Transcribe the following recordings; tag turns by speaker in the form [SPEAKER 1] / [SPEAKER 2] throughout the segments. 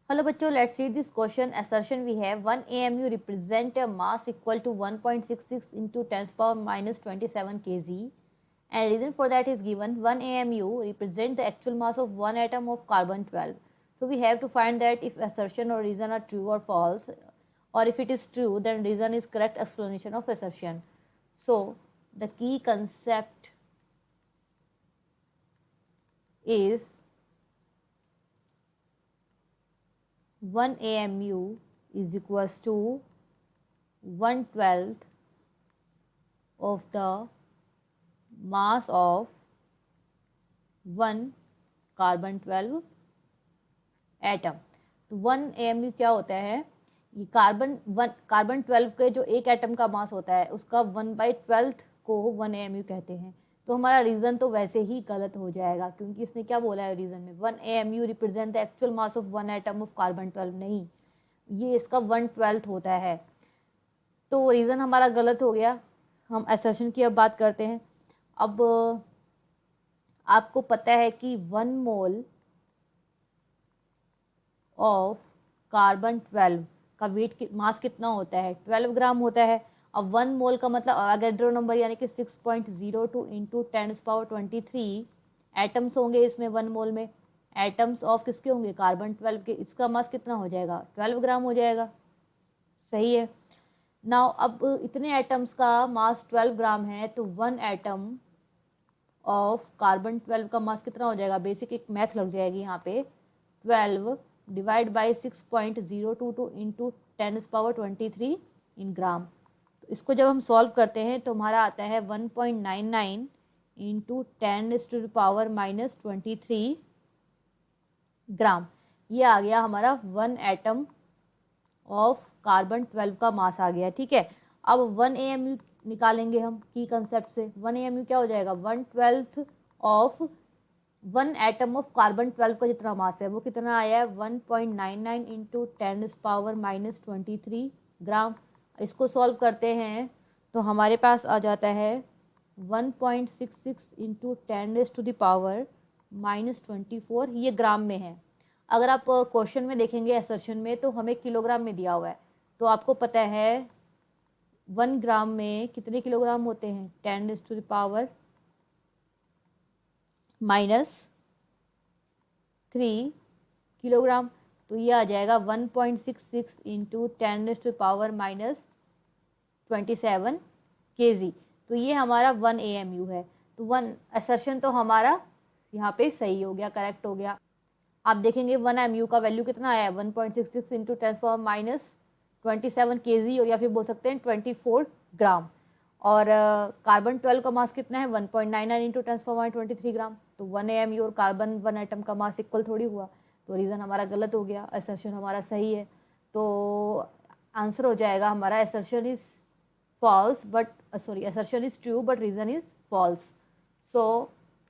[SPEAKER 1] Hello बच्चों, let's read this question. Assertion we have 1 AMU represent a mass equal to 1.66 into 10 power minus 27 kg, and reason for that is given. 1 AMU represent the actual mass of one atom of carbon 12. So we have to find that if assertion or reason are true or false, or if it is true then reason is correct explanation of assertion. So the key concept is 1 AMU is equals to 1/12 of the mass of one carbon 12 atom. तो 1 AMU क्या होता है? ये carbon 12 के जो एक atom का मास होता है उसका 1/12 को 1 AMU कहते हैं. तो हमारा रीज़न तो वैसे ही गलत हो जाएगा, क्योंकि इसने क्या बोला है रीज़न में 1 AMU represent the actual mass of one atom of carbon 12. नहीं, ये इसका 1/12 होता है. तो रीज़न हमारा गलत हो गया. हम असर्शन की अब बात करते हैं. अब आपको पता है कि 1 मोल ऑफ कार्बन 12 का वेट मास कितना होता है? 12 ग्राम होता है. अब 1 मोल का मतलब अवोगाड्रो नंबर यानी कि 6.02 इंटू 10⁻23 एटम्स होंगे इसमें. 1 मोल में एटम्स ऑफ किसके होंगे? कार्बन 12 के. इसका मास कितना हो जाएगा? 12 ग्राम हो जाएगा. सही है. नाउ अब इतने एटम्स का मास 12 ग्राम है, तो 1 एटम ऑफ कार्बन 12 का मास कितना हो जाएगा? बेसिक एक मैथ लग जाएगी यहाँ पे. 12 डिवाइड बाई 6.022 इंटू 10⁻23 इन ग्राम. तो इसको जब हम सॉल्व करते हैं तो हमारा आता है 1.99 इंटू 10⁻⁻23 ग्राम. ये आ गया हमारा 1 एटम ऑफ कार्बन 12 का मास आ गया. ठीक है. अब 1 AMU निकालेंगे हम की कंसेप्ट से. 1 AMU क्या हो जाएगा? 1/12 ऑफ 1 एटम ऑफ कार्बन 12 का जितना मास है वो कितना आया है? 1.99 इंटू 10⁻⁻23 ग्राम. इसको सॉल्व करते हैं तो हमारे पास आ जाता है 1.66 इंटू 10⁻⁻24. ये ग्राम में है. अगर आप क्वेश्चन में देखेंगे असर्शन में तो हमें किलोग्राम में दिया हुआ है. तो आपको पता है 1 ग्राम में कितने किलोग्राम होते हैं? 10⁻⁻3 किलोग्राम. तो ये आ जाएगा 1.66 इंटू 10⁻⁻27 kg. तो ये हमारा 1 AMU है. तो 1 असर्शन तो हमारा यहाँ पे सही हो गया, करेक्ट हो गया. आप देखेंगे 1 AMU का वैल्यू कितना आया है? 1.66 इंटू 10⁻⁻27 kg, और या फिर बोल सकते हैं 24 ग्राम. और कार्बन 12 का मास कितना है? 1.99 इंटू 10⁻23 ग्राम. तो 1 AMU और कार्बन 1 एटम का मास इक्वल थोड़ी हुआ. तो रीज़न हमारा गलत हो गया, असर्शन हमारा सही है. तो आंसर हो जाएगा हमारा assertion is false but assertion is true but reason is false. So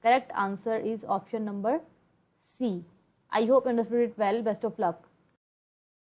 [SPEAKER 1] correct answer is option number C. I hope you understood it well. Best of luck.